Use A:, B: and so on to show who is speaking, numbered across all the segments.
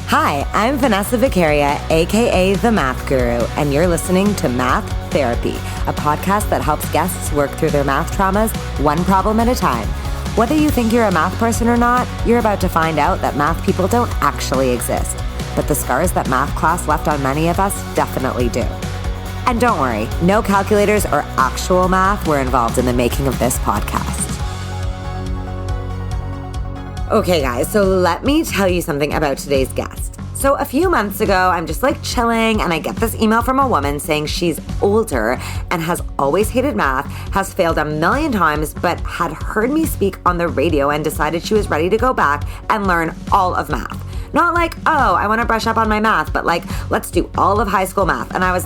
A: Hi, I'm Vanessa Vicaria, aka The Math Guru, and you're listening to Math Therapy, a podcast that helps guests work through their math traumas one problem at a time. Whether you think you're a math person or not, you're about to find out that math people don't actually exist. But the scars that math class left on many of us definitely do. And don't worry, no calculators or actual math were involved in the making of this podcast. Okay guys, so let me tell you something about today's guest. So a few months ago, I'm just chilling and I get this email from a woman saying she's older and has always hated math, has failed a million times, but had heard me speak on the radio and decided she was ready to go back and learn all of math. Not I want to brush up on my math, but let's do all of high school math. And I was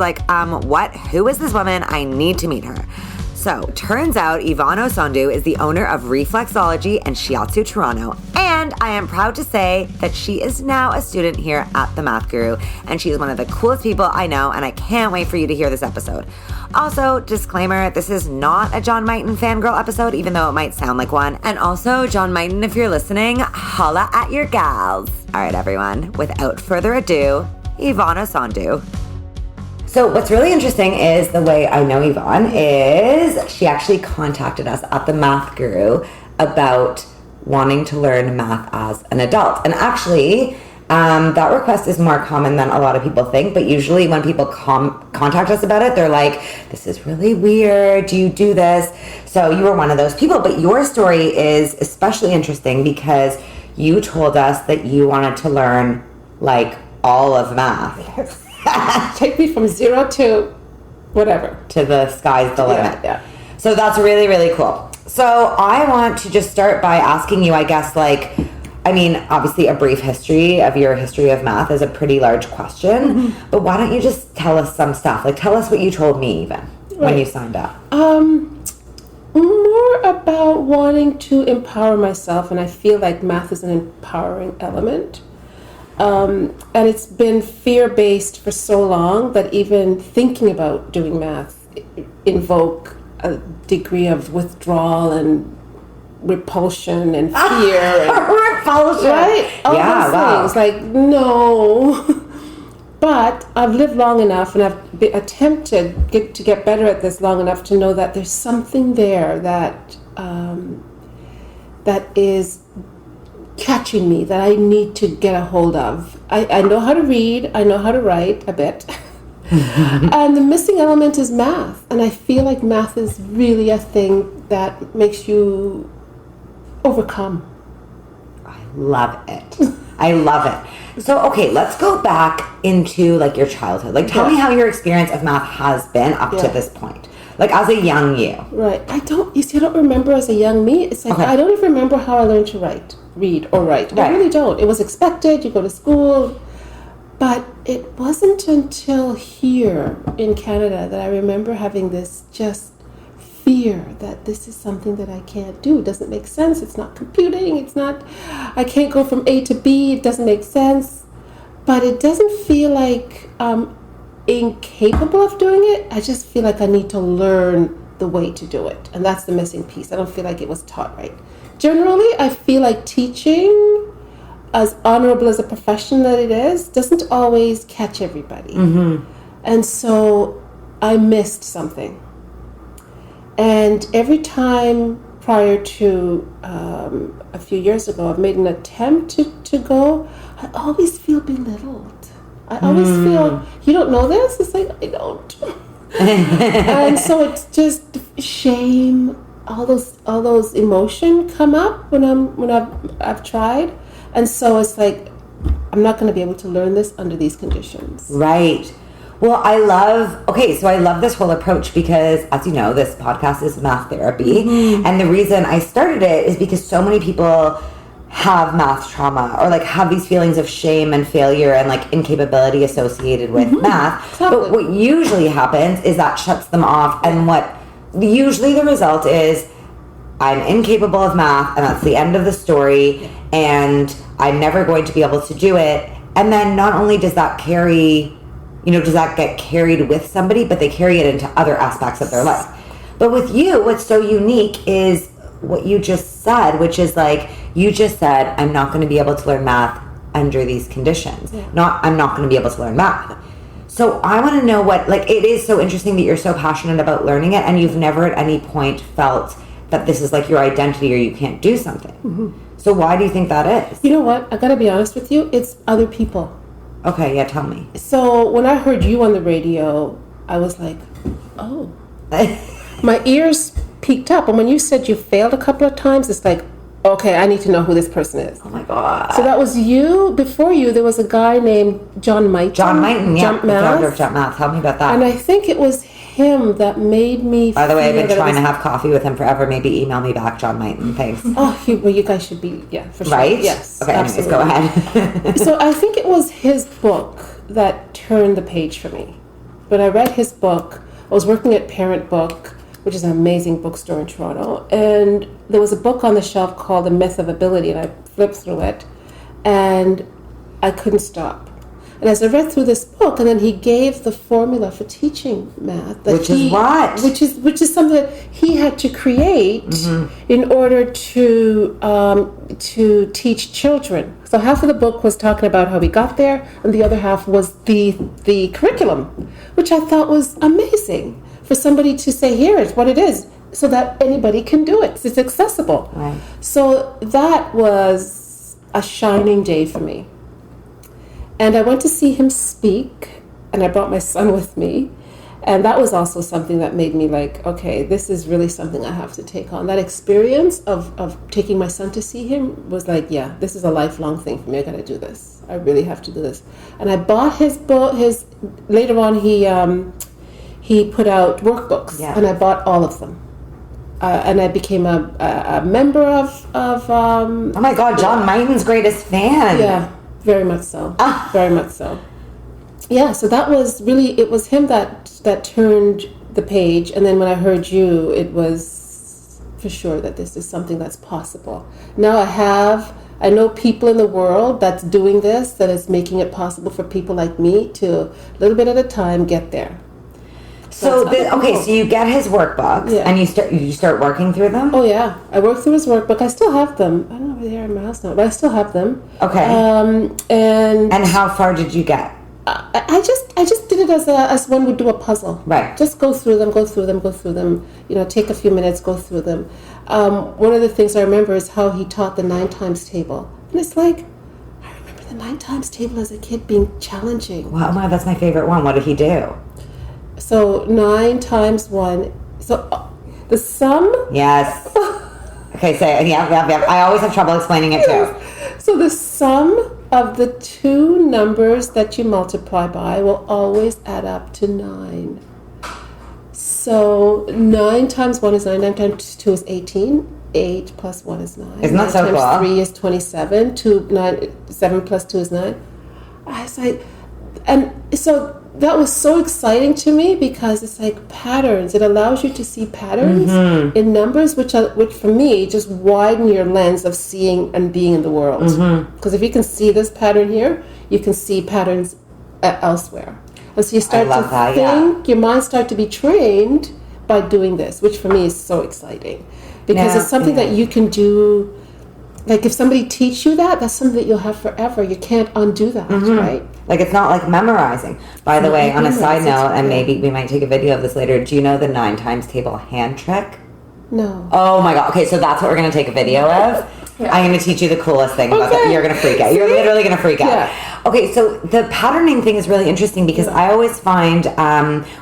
A: what? Who is this woman? I need to meet her. So, turns out Yvonne Osondu is the owner of Reflexology and Shiatsu Toronto, and I am proud to say that she is now a student here at The Math Guru, and she is one of the coolest people I know, and I can't wait for you to hear this episode. Also, disclaimer, this is not a John Mighton fangirl episode, even though it might sound like one. And also, John Mighton, if you're listening, holla at your gals. All right, everyone, without further ado, Yvonne Osondu. So what's really interesting is the way I know Yvonne is she actually contacted us at The Math Guru about wanting to learn math as an adult. And actually, that request is more common than a lot of people think, but usually when people contact us about it, they're like, this is really weird, do you do this? So you were one of those people, but your story is especially interesting because you told us that you wanted to learn all of math.
B: Take me from 0 to whatever.
A: To the sky's the limit.
B: Yeah.
A: So that's really, really cool. So I want to just start by asking you, I guess, obviously a brief history of your history of math is a pretty large question, mm-hmm. but why don't you just tell us some stuff? Tell us what you told me even when you signed up.
B: More about wanting to empower myself, and I feel like math is an empowering element. And it's been fear-based for so long that even thinking about doing math invoke a degree of withdrawal and repulsion and fear.
A: Repulsion!
B: Right? All those things. No. But I've lived long enough and I've attempted to get better at this long enough to know that there's something there that that is catching me, that I need to get a hold of. I know how to read, I know how to write a bit, and the missing element is math, and I feel like math is really a thing that makes you overcome.
A: I love it. I love it. So, okay, let's go back into your childhood. Tell me how your experience of math has been up to this point. As a young you.
B: Right. I don't remember as a young me. It's I don't even remember how I learned to read or write. Right. I really don't. It was expected. You go to school. But it wasn't until here in Canada that I remember having this just fear that this is something that I can't do. It doesn't make sense. It's not computing. I can't go from A to B. It doesn't make sense. But it doesn't feel like incapable of doing it. I just feel like I need to learn the way to do it, and that's the missing piece. I don't feel like it was taught right. Generally, I feel like teaching, as honorable as a profession that it is, doesn't always catch everybody. Mm-hmm. And so I missed something. And every time prior to a few years ago, I've made an attempt to go, I always feel belittled. I always feel, you don't know this? It's I don't. And so it's just shame, all those emotion come up when I've tried. And so it's I'm not going to be able to learn this under these conditions.
A: Right. Well, I love this whole approach because, as you know, this podcast is math therapy. Mm-hmm. And the reason I started it is because so many people have math trauma or have these feelings of shame and failure and incapability associated with math. Exactly. But what usually happens is that shuts them off, and what usually the result is I'm incapable of math and that's the end of the story and I'm never going to be able to do it. And then not only does that get carried with somebody, but they carry it into other aspects of their life. But with you, what's so unique is what you just said, which is you just said, I'm not going to be able to learn math under these conditions. I'm not going to be able to learn math. So I want to know it is so interesting that you're so passionate about learning it, and you've never at any point felt that this is like your identity or you can't do something. Mm-hmm. So why do you think that is?
B: You know what? I got to be honest with you. It's other people.
A: Okay, yeah, tell me.
B: So when I heard you on the radio, I was like, oh. My ears peaked up. And when you said you failed a couple of times, it's like, okay, I need to know who this person is.
A: Oh my God.
B: So that was you. Before you, there was a guy named John Mighton.
A: John Mighton, yeah.
B: Jump Math.
A: Jump Math. Tell me about that.
B: And I think it was him that made me.
A: By the way, I've been trying to have coffee with him forever. Maybe email me back, John Mighton. Thanks.
B: Oh, you guys should be, for sure.
A: Right?
B: Yes.
A: Okay, anyways, go ahead.
B: So I think it was his book that turned the page for me. When I read his book, I was working at Parent Book, which is an amazing bookstore in Toronto, and there was a book on the shelf called The Myth of Ability, and I flipped through it, and I couldn't stop. And as I read through this book, and then he gave the formula for teaching math.
A: Which is
B: something that he had to create in order to teach children. So half of the book was talking about how we got there, and the other half was the curriculum, which I thought was amazing for somebody to say, here is what it is, so that anybody can do it. It's accessible.
A: Right.
B: So that was a shining day for me. And I went to see him speak, and I brought my son with me. And that was also something that made me like, okay, this is really something I have to take on. That experience of taking my son to see him was like, yeah, this is a lifelong thing for me. I got to do this. I really have to do this. And I bought his book. Later on, he put out workbooks, and I bought all of them. And I became a member of oh
A: my God, John Mighton's greatest fan.
B: Yeah, very much so. Very much so. Yeah, so that was really, it was him that turned the page. And then when I heard you, it was for sure that this is something that's possible. Now I know people in the world that's doing this, that is making it possible for people like me to, a little bit at a time, get there.
A: So you get his workbooks, and you start working through them?
B: Oh yeah, I worked through his workbook. I still have them. I don't know if they're in my house now, but I still have them.
A: Okay. And how far did you get?
B: I just did it as one would do a puzzle.
A: Right.
B: Just go through them. Take a few minutes, go through them. One of the things I remember is how he taught the 9 times table, and it's like, I remember the 9 times table as a kid being challenging.
A: Wow, that's my favorite one. What did he do?
B: So 9 times 1. So the sum.
A: Yes. Okay, say yeah. I always have trouble explaining it too.
B: So the sum of the 2 numbers that you multiply by will always add up to 9. So 9 times 1 is 9. 9 times 2 is 18. 8 plus 1 is 9.
A: Isn't that so cool?
B: 9 times 3 is 27. 7 plus 2 is 9. I was like, and so that was so exciting to me because it's like patterns. It allows you to see patterns in numbers, which for me just widen your lens of seeing and being in the world. Because if you can see this pattern here, you can see patterns elsewhere. And so you start to think, your mind starts to be trained by doing this, which for me is so exciting. Because it's something that you can do. Like if somebody teach you that's something that you'll have forever. You can't undo that, right?
A: Like it's not like memorizing. By the way, on a side note, and maybe we might take a video of this later, do you know the 9 times table hand trick?
B: No.
A: Oh my God. Okay, so that's what we're going to take a video of. Yeah. I'm going to teach you the coolest thing about that. You're going to freak out. You're literally going to freak out. Yeah. Okay, so the patterning thing is really interesting because I always find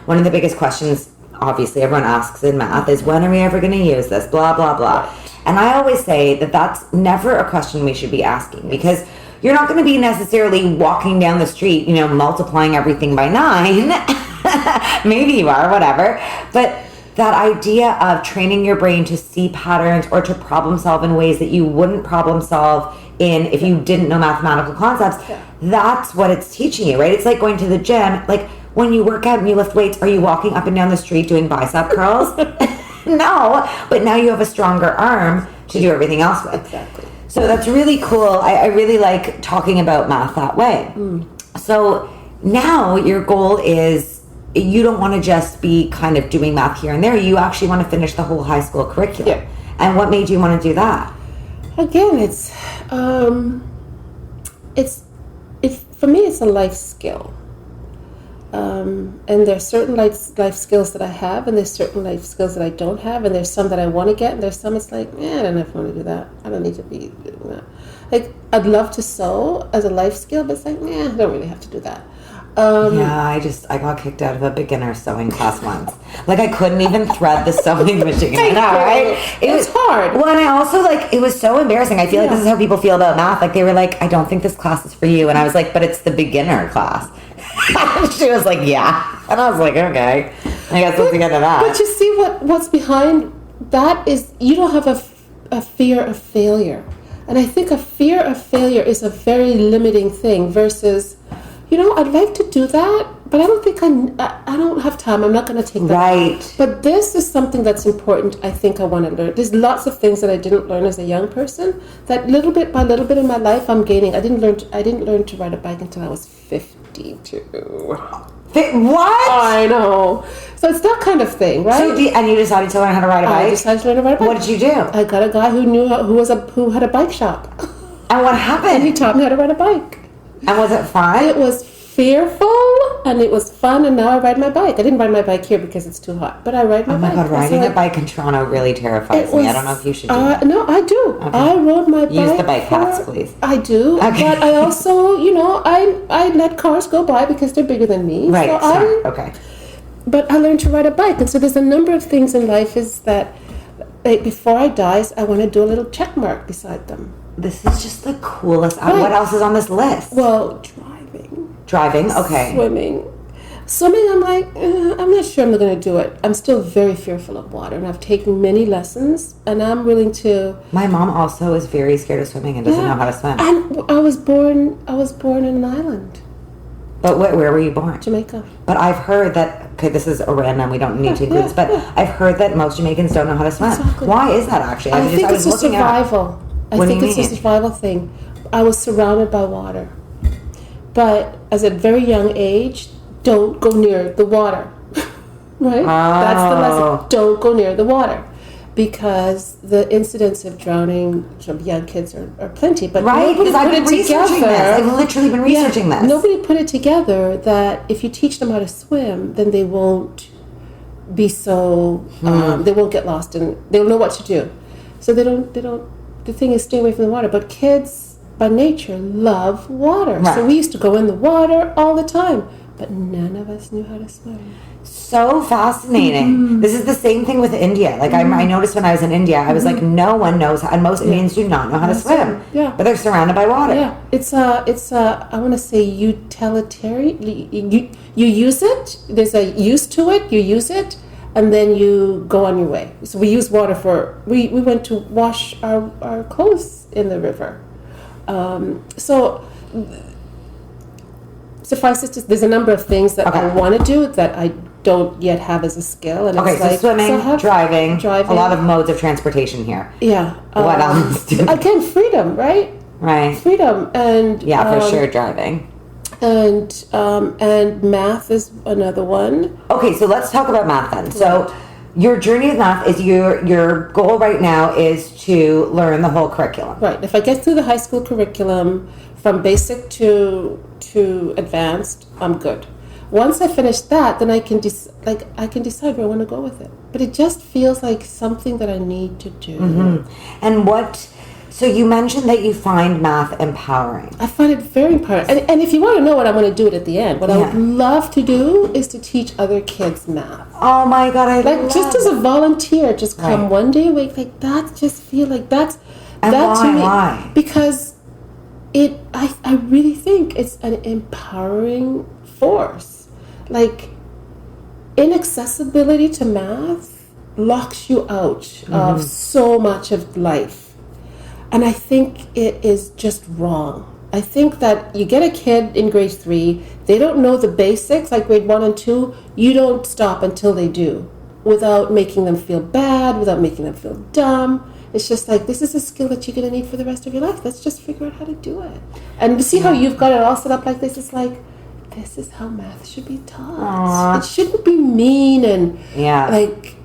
A: one of the biggest questions, obviously everyone asks in math, is when are we ever going to use this? Blah, blah, blah. And I always say that that's never a question we should be asking because you're not going to be necessarily walking down the street, multiplying everything by 9. Maybe you are, whatever. But that idea of training your brain to see patterns or to problem solve in ways that you wouldn't problem solve if you didn't know mathematical concepts, that's what it's teaching you, right? It's like going to the gym. Like when you work out and you lift weights, are you walking up and down the street doing bicep curls? No, but now you have a stronger arm to do everything else with.
B: Exactly.
A: So that's really cool. I really like talking about math that way. So now your goal is you don't want to just be kind of doing math here and there. You actually want to finish the whole high school curriculum. Yeah. And what made you want to do that?
B: Again, it's for me, it's a life skill. And there's certain life skills that I have, and there's certain life skills that I don't have, and there's some that I want to get, and there's some it's like, I don't know if I want to do that. I don't need to be doing that. Like, I'd love to sew as a life skill, but it's like, I don't really have to do that.
A: I got kicked out of a beginner sewing class once. Like, I couldn't even thread the sewing machine. I know, right?
B: It's hard.
A: Well, and I also, like, it was so embarrassing. I feel like this is how people feel about math. Like, they were like, I don't think this class is for you. And I was like, but it's the beginner class. She was like, yeah. And I was like, okay. I guess let's get into that.
B: But you see what's behind that is you don't have a fear of failure. And I think a fear of failure is a very limiting thing versus, I'd like to do that, but I don't think I don't have time. I'm not going to take that.
A: Right.
B: But this is something that's important. I think I want to learn. There's lots of things that I didn't learn as a young person that little bit by little bit in my life I'm gaining. I didn't learn to ride a bike until I was 52.
A: What?
B: I know. So it's that kind of thing, right?
A: So and you decided to learn how to ride a bike?
B: I decided to learn to ride a bike.
A: What did you do?
B: I got a guy who had a bike shop.
A: And what happened?
B: And he taught me how to ride a bike.
A: And was it fun?
B: It was fearful, and it was fun, and now I ride my bike. I didn't ride my bike here because it's too hot, but I ride my bike.
A: Oh my God, riding a bike in Toronto really terrifies me. I don't know if you should do that.
B: No, I do. Okay. I rode my bike.
A: Use the bike paths, please.
B: I do, okay. But I also, I let cars go by because they're bigger than me.
A: Right,
B: so
A: okay.
B: But I learned to ride a bike, and so there's a number of things in life is that before I die, I want to do a little check mark beside them.
A: This is just the coolest. Right. What else is on this list?
B: Well,
A: Driving, okay.
B: Swimming, I'm like, I'm not sure I'm going to do it. I'm still very fearful of water, and I've taken many lessons, and I'm willing to...
A: My mom also is very scared of swimming and doesn't know how to swim.
B: And I was born in an island.
A: But where were you born?
B: Jamaica.
A: But I've heard that, okay, this is a random, we don't need to include this, but I've heard that most Jamaicans don't know how to swim. Exactly. Why is that, actually?
B: I think it's a survival. I think it's a survival thing. I was surrounded by water. But as a very young age, don't go near the water. Right? Oh. That's the lesson. Don't go near the water. Because the incidents of drowning from young kids are plenty. But
A: right, because I've been researching this. I've literally been researching this.
B: Nobody put it together that if you teach them how to swim, then they won't be so, they won't get lost and they'll know what to do. So the thing is stay away from the water. But kids, by nature, love water. Right. So we used to go in the water all the time, but none of us knew how to swim.
A: So fascinating. Mm-hmm. This is the same thing with India. Like, I noticed when I was in India, I was like, no one knows how, and most Indians do not know how to swim. Yeah. But they're surrounded by water.
B: Yeah. It's I want to say utilitarian. You use it. There's a use to it. You use it, and then you go on your way. So we use water we went to wash our clothes in the river. So suffice it to, there's a number of things that I want to do that I don't yet have as a skill. And
A: it's like, swimming, driving, a lot of modes of transportation here.
B: Yeah.
A: What else?
B: Again, freedom, right?
A: Right.
B: Freedom and
A: for sure, driving.
B: And math is another one.
A: Okay, so let's talk about math then. So your journey with math is your goal right now is to learn the whole curriculum.
B: Right. If I get through the high school curriculum from basic to advanced, I'm good. Once I finish that, then I can decide where I want to go with it. But it just feels like something that I need to do.
A: Mm-hmm. And so you mentioned that you find math empowering.
B: I find it very empowering. And if you want to know what I'm going to do it at the end, what I would love to do is to teach other kids math.
A: Oh my God, I love
B: just as a volunteer, just come one day a week, like that, just feel like that's...
A: And
B: that to me,
A: why?
B: Because I really think it's an empowering force. Like, inaccessibility to math locks you out of so much of life. And I think it is just wrong. I think that you get a kid in grade 3, they don't know the basics, like grade 1 and 2, you don't stop until they do, without making them feel bad, without making them feel dumb. It's just like, this is a skill that you're going to need for the rest of your life. Let's just figure out how to do it. And see how you've got it all set up like this? It's like, this is how math should be taught. Aww. It shouldn't be mean and like,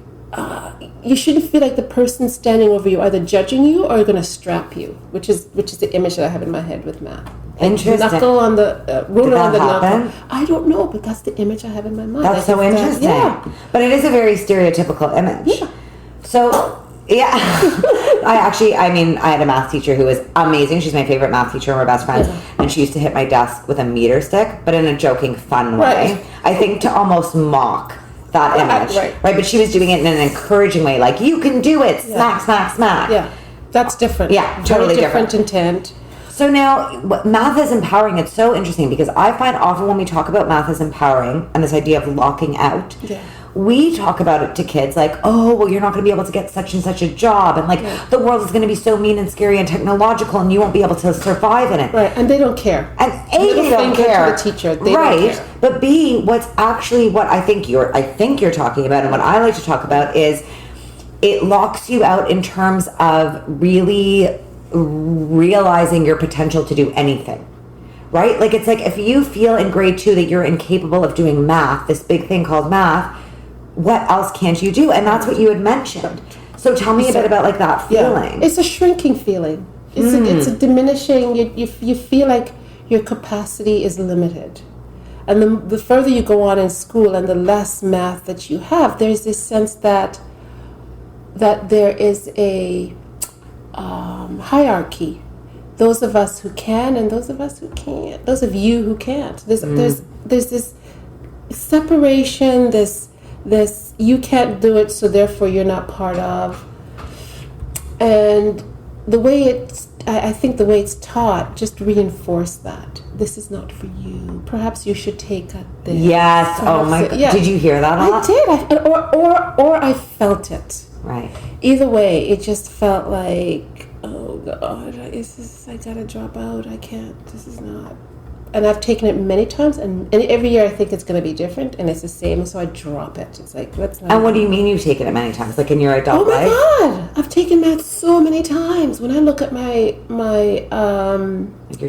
B: you shouldn't feel like the person standing over you either judging you or going to strap you, which is the image that I have in my head with math.
A: Interesting.
B: Knuckle on the ruler on the
A: happen?
B: knuckle. I don't know, but that's the image I have in my mind.
A: That's so interesting. But it is a very stereotypical image.
B: Yeah.
A: So, yeah. I had a math teacher who was amazing. She's my favorite math teacher and we're best friends. Yeah. And she used to hit my desk with a meter stick, but in a joking, fun way. Right. I think to almost mock that image. Right. But she was doing it in an encouraging way. Like, you can do it. Smack, smack, smack.
B: Yeah. That's different.
A: Yeah, totally different
B: intent.
A: So now, math is empowering. It's so interesting because I find often when we talk about math as empowering and this idea of locking out, we talk about it to kids like, oh, well, you're not going to be able to get such and such a job. And like, the world is going to be so mean and scary and technological and you won't be able to survive in it.
B: Right, and they don't care.
A: And A, they don't care.
B: To the teacher, they don't care.
A: But B, what's actually what I think you're talking about and what I like to talk about is it locks you out in terms of really realizing your potential to do anything, right? Like, it's like if you feel in grade 2 that you're incapable of doing math, this big thing called math, what else can't you do? And that's what you had mentioned. So tell me a bit about like that feeling.
B: It's a shrinking feeling. It's a diminishing. You feel like your capacity is limited, and the further you go on in school and the less math that you have, there's this sense that there is a hierarchy. Those of us who can and those of us who can't. Those of you who can't. There's this separation. This you can't do it, so therefore you're not part of. And the way I think the way it's taught just reinforce that this is not for you. Perhaps you should take a this.
A: Yes. Oh my God. Did you hear that?
B: I did. Or I felt it.
A: Right.
B: Either way, it just felt like, oh God, I gotta drop out. I can't. This is not. And I've taken it many times, and every year I think it's going to be different, and it's the same, and so I drop it. It's like, let's not.
A: And what do you mean you've taken it many times? Like in your adult life?
B: Oh my God! I've taken math so many times. When I look at my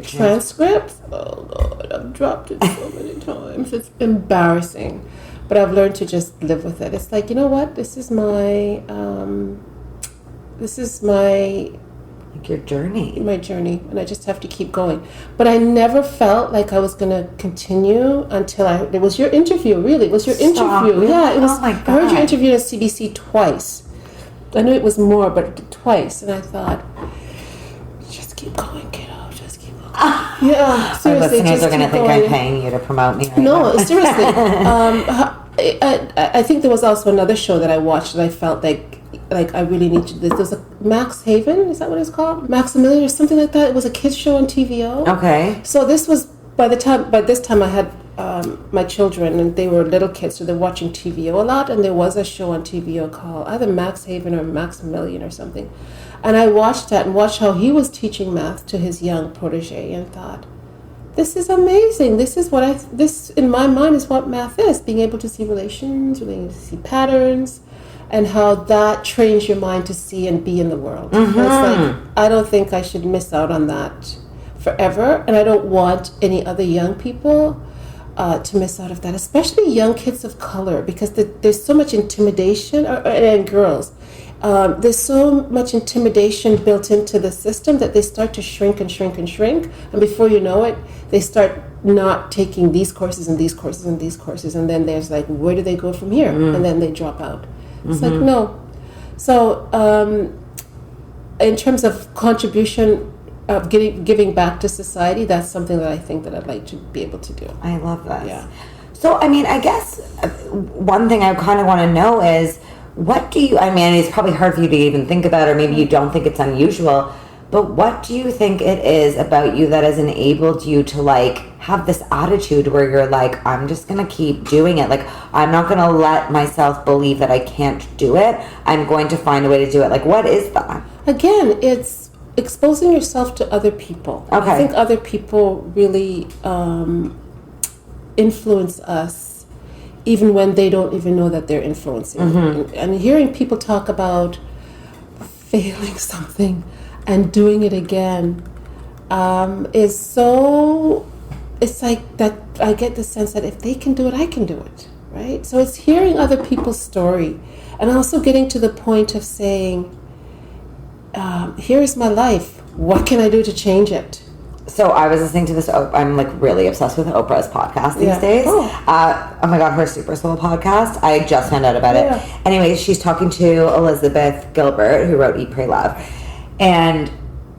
B: transcripts, oh God, I've dropped it so many times. It's embarrassing. But I've learned to just live with it. It's like, you know what? This is my
A: like your journey.
B: My journey, and I just have to keep going. But I never felt like I was going to continue until it was your interview. Really, it was your interview. Yeah, it was. Oh my God. I heard your interview at CBC twice. I knew it was more, but twice, and I thought, just keep going, kiddo. Just keep going. Yeah, seriously.
A: Our listeners are going to think I'm paying you to promote me. Right
B: no, seriously. I think there was also another show that I watched that I felt like I really need to. There was a Max Haven, is that what it's called? Maximilian or something like that. It was a kids show on TVO.
A: Okay.
B: So this was by this time I had my children and they were little kids, so they're watching TVO a lot. And there was a show on TVO called either Max Haven or Maximilian or something. And I watched that and watched how he was teaching math to his young protege and thought, this is amazing. This in my mind is what math is: being able to see relations, being able to see patterns. And how that trains your mind to see and be in the world. Mm-hmm. It's like, I don't think I should miss out on that forever. And I don't want any other young people to miss out of that, especially young kids of color, because there's so much intimidation, and girls. There's so much intimidation built into the system that they start to shrink and shrink and shrink. And before you know it, they start not taking these courses and these courses and these courses. And then there's like, where do they go from here? Mm. And then they drop out. It's like, no. So in terms of contribution of giving back to society, that's something that I think that I'd like to be able to do.
A: I love that. Yeah. So, I mean, I guess one thing I kind of want to know is, it's probably hard for you to even think about, or maybe you don't think it's unusual, but what do you think it is about you that has enabled you to, like, have this attitude where you're like, I'm just going to keep doing it. Like, I'm not going to let myself believe that I can't do it. I'm going to find a way to do it. Like, what is that?
B: Again, it's exposing yourself to other people. Okay. I think other people really influence us even when they don't even know that they're influencing. Mm-hmm. And hearing people talk about failing something and doing it again is so... It's like that I get the sense that if they can do it, I can do it, right? So it's hearing other people's story and also getting to the point of saying, here's my life. What can I do to change it?
A: So I was listening to this. I'm like really obsessed with Oprah's podcast these days. Oh my God, her Super Soul podcast. I just found out about it. Anyways, she's talking to Elizabeth Gilbert, who wrote Eat, Pray, Love. And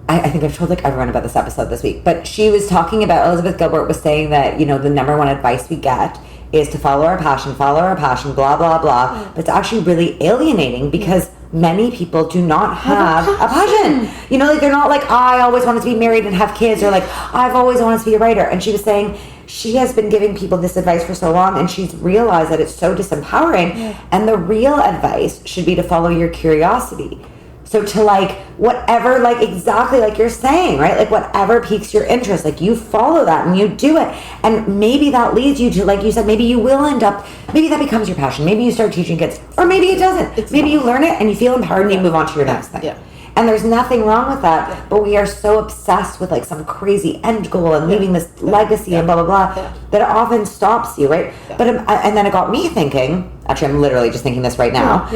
A: I think I've told like everyone about this episode this week. But she was talking about, Elizabeth Gilbert was saying that, you know, the number one advice we get is to follow our passion, blah, blah, blah. But it's actually really alienating because many people do not have a passion. You know, like they're not like, I always wanted to be married and have kids, or like, I've always wanted to be a writer. And she was saying she has been giving people this advice for so long, and she's realized that it's so disempowering. And the real advice should be to follow your curiosity. So to like whatever, like exactly like you're saying, right? Like whatever piques your interest, like you follow that and you do it. And maybe that leads you to, like you said, maybe you will end up, maybe that becomes your passion. Maybe you start teaching kids, or maybe it doesn't. Maybe you learn it and you feel empowered and you move on to your next thing. And there's nothing wrong with that, but we are so obsessed with like some crazy end goal and leaving this legacy and blah, blah, blah, that it often stops you, right? But and then it got me thinking, actually I'm literally just thinking this right now,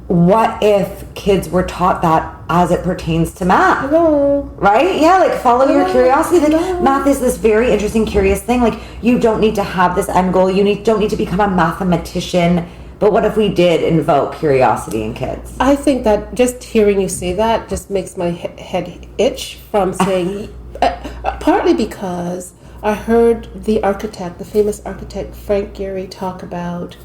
A: what if kids were taught that as it pertains to math? Right? Yeah, like follow your curiosity. Like math is this very interesting, curious thing. Like you don't need to have this end goal. You don't need to become a mathematician. But what if we did invoke curiosity in kids?
B: I think that just hearing you say that just makes my head itch from saying, partly because I heard the famous architect Frank Gehry talk about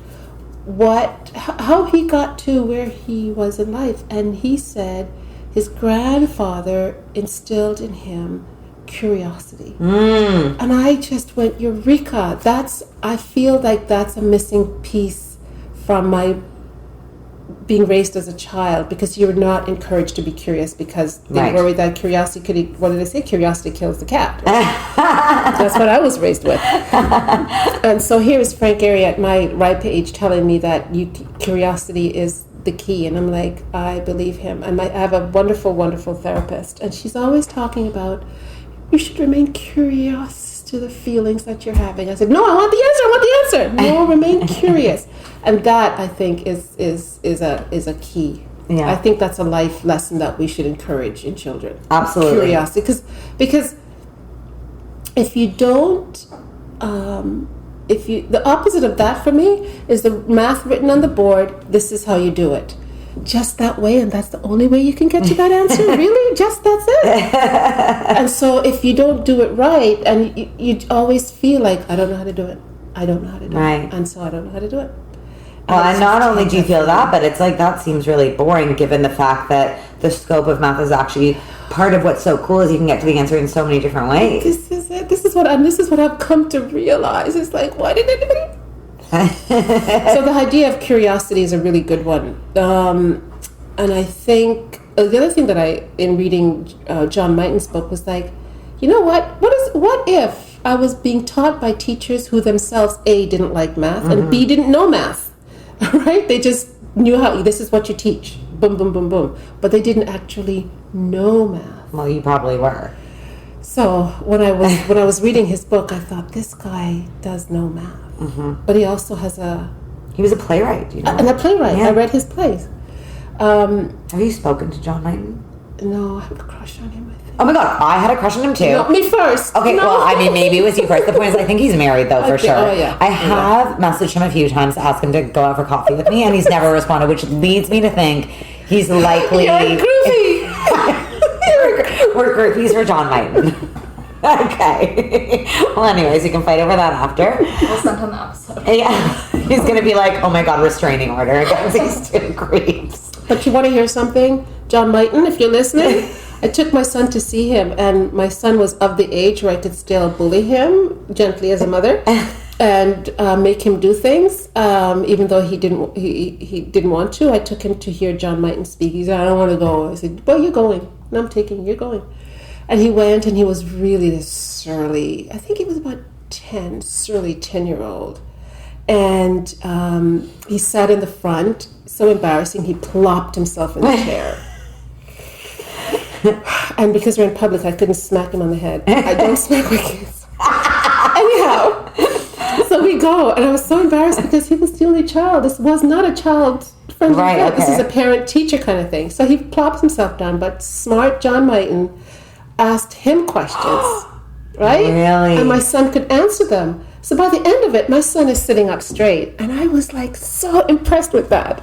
B: how he got to where he was in life, and he said his grandfather instilled in him curiosity. And I just went, eureka. I feel like that's a missing piece from my being raised as a child, because you were not encouraged to be curious because they worried that curiosity could, what did they say? Curiosity kills the cat. That's what I was raised with. And so here is Frank Gehry at my ripe age telling me that curiosity is the key. And I'm like, I believe him. And I have a wonderful, wonderful therapist. And she's always talking about, you should remain curious to the feelings that you're having. I said, no, I want the answer. No, remain curious. And that, I think, is a key. Yeah. I think that's a life lesson that we should encourage in children.
A: Absolutely.
B: Curiosity. Because if you don't, the opposite of that for me is the math written on the board, this is how you do it. Just that way, and that's the only way you can get to that answer? Really? Just that's it? And so if you don't do it right, and you always feel like, I don't know how to do it. I don't know how to do it. And so I don't know how to do it.
A: Well, and not only do you feel that, but it's like that seems really boring given the fact that the scope of math is actually part of what's so cool is you can get to the answer in so many different ways.
B: This is it. This is what I've come to realize. It's like, why did anybody... So the idea of curiosity is a really good one. And I think the other thing that in reading John Mighton's book was like, you know what? What if I was being taught by teachers who themselves, A, didn't like math, and B, didn't know math, right? They just knew this is what you teach. Boom, boom, boom, boom. But they didn't actually know math.
A: Well, you probably were.
B: So when I was reading his book, I thought, this guy does know math. But he also has
A: he was a playwright, you know?
B: And a playwright. Yeah. I read his plays.
A: Have you spoken to John Mighton?
B: No, I have a crush on him, I think.
A: Oh my God, I had a crush on him too.
B: No, me first.
A: Okay,
B: no.
A: Well, I mean, maybe it was you first. The point is, I think he's married though, for sure.
B: Oh, yeah.
A: I have messaged him a few times to ask him to go out for coffee with me, and he's never responded, which leads me to think he's likely...
B: You're groovy!
A: We're groupies for John Mighton. Okay. Well, anyways, you can fight over that after.
C: We'll send him the episode.
A: Yeah. He's going to be like, oh my God, restraining order against these two creeps.
B: But you want to hear something? John Mighton, if you're listening, I took my son to see him, and my son was of the age where I could still bully him gently as a mother and make him do things, even though he didn't want to. I took him to hear John Mighton speak. He said, I don't want to go. I said, well, you're going. No, I'm taking you. You're going. And he went, and he was really this surly, I think he was about 10, surly 10-year-old. And he sat in the front, so embarrassing, he plopped himself in the chair. And because we're in public, I couldn't smack him on the head. I don't smack my kids. Anyhow, so we go, and I was so embarrassed because he was the only child. This was not a child-friendly event. Okay. This is a parent-teacher kind of thing. So he plops himself down, but smart John Mighton asked him questions, right?
A: Really?
B: And my son could answer them. So by the end of it, my son is sitting up straight. And I was like so impressed with that.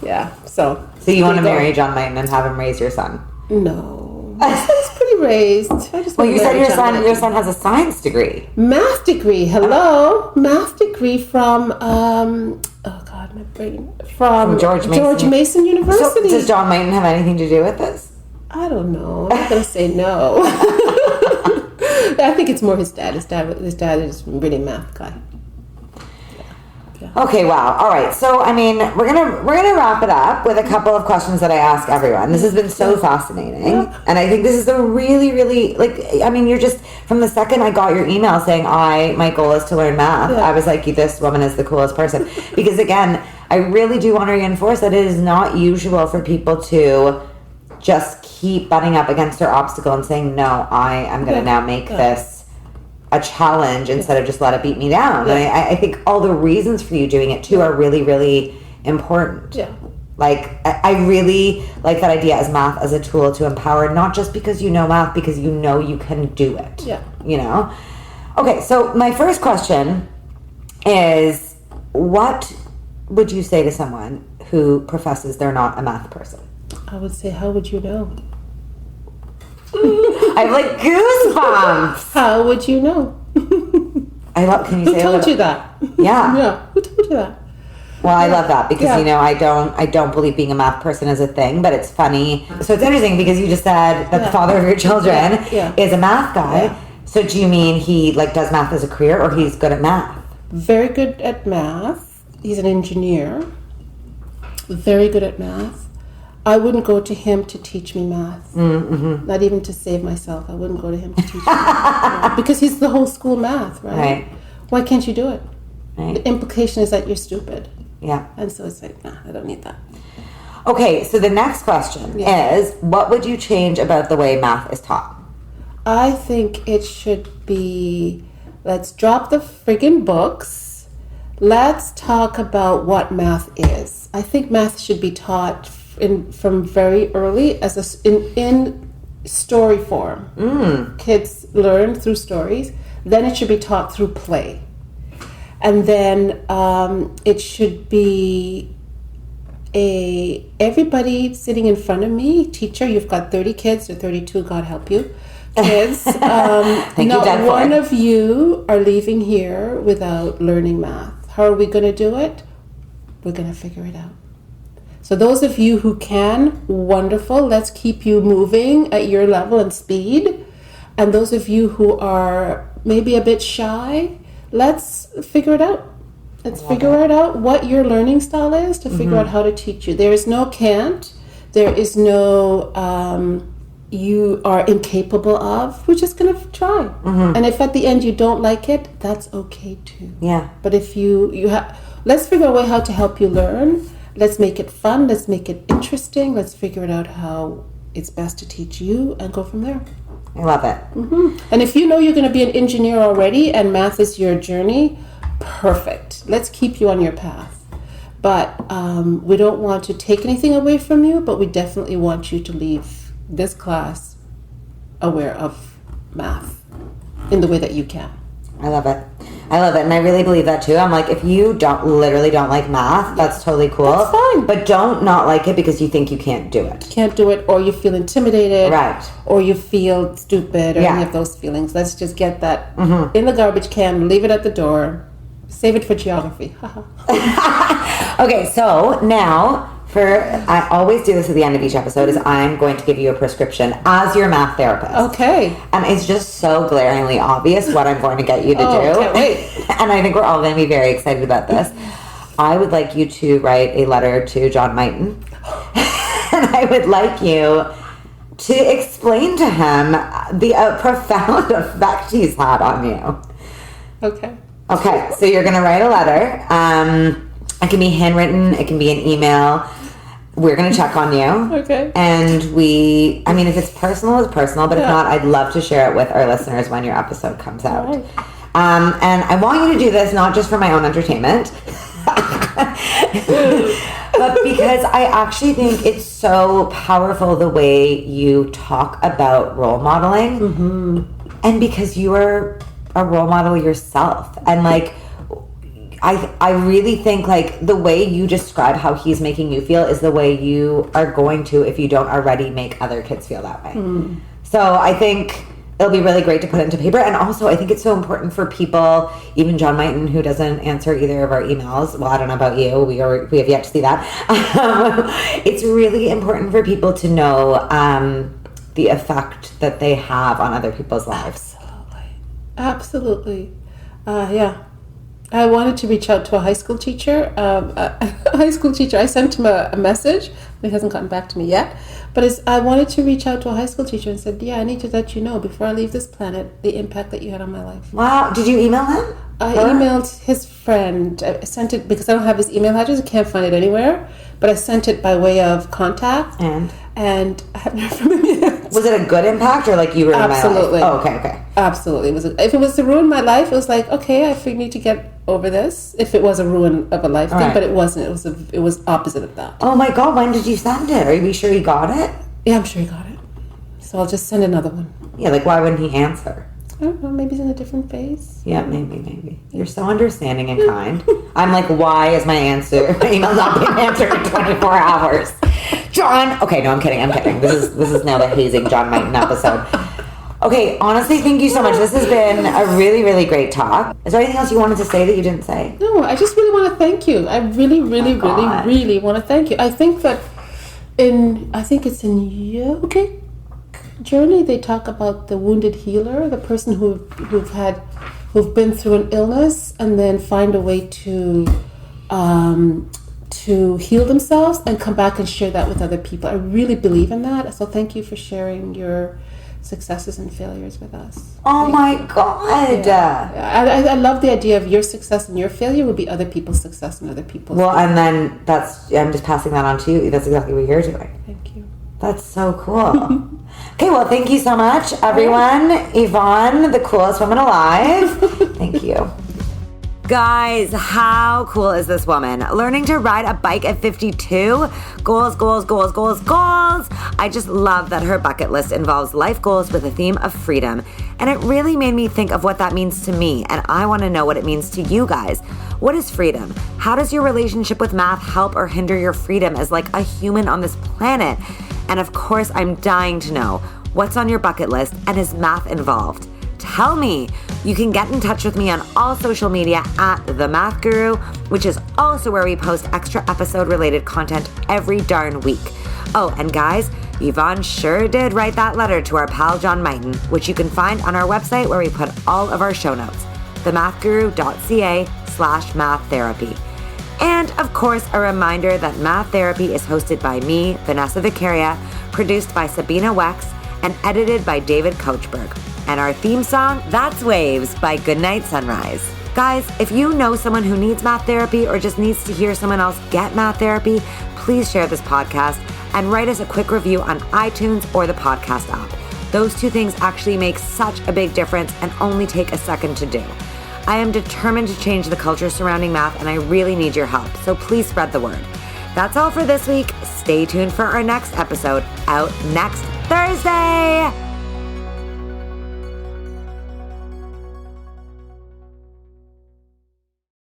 B: Yeah, so.
A: So you want to marry John Mighton and have him raise your son?
B: No. My son's pretty raised.
A: Well, you said your son has a science degree.
B: Math degree. Hello. Math degree from, oh God, my brain. From George Mason University.
A: So does John Mighton have anything to do with this?
B: I don't know. I'm not going to say no. I think it's more his dad. His dad is really a math guy. Yeah.
A: Okay, wow. All right. So, I mean, we're gonna wrap it up with a couple of questions that I ask everyone. This has been so fascinating. Yeah. And I think this is a really, really, I mean, you're just, from the second I got your email saying my goal is to learn math, I was like, this woman is the coolest person. Because again, I really do want to reinforce that it is not usual for people to just keep butting up against their obstacle and saying, no, I am going to now make this a challenge instead of just let it beat me down. And I think all the reasons for you doing it too are really, really important.
B: Yeah.
A: Like, I really like that idea as math as a tool to empower, not just because you know math, because you know you can do it.
B: Yeah.
A: You know? Okay, so my first question is, what would you say to someone who professes they're not a math person?
B: I would say, how would you know?
A: I have like goosebumps.
B: How would you know?
A: Can you say
B: Who told you that?
A: Yeah.
B: Yeah. Who told you that?
A: Well, I love that because you know I don't believe being a math person is a thing, but it's funny. So it's interesting because you just said that the father of your children is a math guy. Yeah. So do you mean he does math as a career, or he's good at math?
B: Very good at math. He's an engineer. Very good at math. I wouldn't go to him to teach me math. Mm-hmm. Not even to save myself. I wouldn't go to him to teach me math. Because he's the whole school math, right? Why can't you do it? Right. The implication is that you're stupid.
A: Yeah.
B: And so it's like, nah, I don't need that.
A: Okay, so the next question is, what would you change about the way math is taught?
B: I think it should be, let's drop the friggin' books. Let's talk about what math is. I think math should be taught from very early as in story form. Kids learn through stories. Then it should be taught through play. And then it should be everybody sitting in front of me, teacher, you've got 30 kids or 32, God help you, kids. Not one of you are leaving here without learning math. How are we going to do it? We're going to figure it out. So those of you who can, wonderful. Let's keep you moving at your level and speed. And those of you who are maybe a bit shy, let's figure it out. Let's figure it out what your learning style is to figure out how to teach you. There is no can't. There is no you are incapable of. We're just going to try. And if at the end you don't like it, that's okay too.
A: Yeah.
B: But if you have, let's figure out a way how to help you learn. Let's make it fun. Let's make it interesting. Let's figure it out how it's best to teach you and go from there.
A: I love it.
B: And if you know you're going to be an engineer already and math is your journey, perfect. Let's keep you on your path. But we don't want to take anything away from you, but we definitely want you to leave this class aware of math in the way that you can.
A: I love it. And I really believe that too. I'm like, if you literally don't like math, that's totally cool.
B: That's fine.
A: But don't not like it because you think you can't do it.
B: Can't do it, or you feel intimidated.
A: Right.
B: Or you feel stupid, or any of those feelings. Let's just get that in the garbage can, leave it at the door, save it for geography.
A: Okay, so now, I always do this at the end of each episode, is I'm going to give you a prescription as your math therapist.
B: Okay.
A: And it's just so glaringly obvious what I'm going to get you to do.
B: Can't wait.
A: And I think we're all going to be very excited about this. I would like you to write a letter to John Mighton. And I would like you to explain to him the profound effect he's had on you.
B: Okay.
A: Okay, so you're going to write a letter. It can be handwritten. It can be an email. We're going to check on you.
B: Okay.
A: And if it's personal, it's personal. But if not, I'd love to share it with our listeners when your episode comes out.
B: All right.
A: And I want you to do this not just for my own entertainment, but because I actually think it's so powerful the way you talk about role modeling. Mm-hmm. And because you are a role model yourself. And like, I really think like the way you describe how he's making you feel is the way you are going to, if you don't already, make other kids feel that way. Mm. So I think it'll be really great to put into paper. And also I think it's so important for people, even John Mighton, who doesn't answer either of our emails. Well, I don't know about you. We have yet to see that. It's really important for people to know the effect that they have on other people's lives.
B: Absolutely. Yeah. I wanted to reach out to a high school teacher. I sent him a message. He hasn't gotten back to me yet. But I wanted to reach out to a high school teacher and said, I need to let you know before I leave this planet the impact that you had on my life.
A: Wow. Did you email him?
B: I emailed his friend. I sent it because I don't have his email address. I can't find it anywhere. But I sent it by way of contact. And I haven't heard from him yet.
A: Was it a good impact or like you ruined my life?
B: Absolutely.
A: Oh, okay.
B: Absolutely. If it was to ruin my life, it was like, okay, I need to get over this. If it was a ruin of a life thing, but it wasn't. It was opposite of that.
A: Oh my God, when did you send it? Are you sure he got it?
B: Yeah, I'm sure he got it. So I'll just send another one.
A: Yeah, like why wouldn't he answer?
B: I don't know, maybe he's in a different phase.
A: Yeah, maybe. You're so understanding and kind. I'm like, why is my email not being answered in 24 hours? John! Okay, no, I'm kidding. This is now the hazing John Mighton episode. Okay, honestly, thank you so much. This has been a really, really great talk. Is there anything else you wanted to say that you didn't say?
B: No, I just really want to thank you. I really want to thank you. I think that it's in Yogic Journey, they talk about the wounded healer, the person who've been through an illness and then find a way to heal themselves and come back and share that with other people. I really believe in that. So thank you for sharing your successes and failures with us.
A: Oh my God.
B: Yeah. I love the idea of your success and your failure will be other people's success and other people's failure.
A: And then I'm just passing that on to you. That's exactly what you're doing.
B: Thank you.
A: That's so cool. Okay, well, thank you so much, everyone. Yvonne, the coolest woman alive. Thank you. Guys, how cool is this woman? Learning to ride a bike at 52? Goals. I just love that her bucket list involves life goals with a theme of freedom. And it really made me think of what that means to me. And I want to know what it means to you guys. What is freedom? How does your relationship with math help or hinder your freedom as like a human on this planet? And of course, I'm dying to know what's on your bucket list and is math involved? Tell me. You can get in touch with me on all social media at The Math Guru, which is also where we post extra episode-related content every darn week. Oh, and guys, Yvonne sure did write that letter to our pal John Mighton, which you can find on our website where we put all of our show notes, themathguru.ca/maththerapy. And of course, a reminder that Math Therapy is hosted by me, Vanessa Vicaria, produced by Sabina Wex, and edited by David Coachberg. And our theme song, That's Waves by Goodnight Sunrise. Guys, if you know someone who needs math therapy or just needs to hear someone else get math therapy, please share this podcast and write us a quick review on iTunes or the podcast app. Those two things actually make such a big difference and only take a second to do. I am determined to change the culture surrounding math, and I really need your help, so please spread the word. That's all for this week. Stay tuned for our next episode, out next Thursday.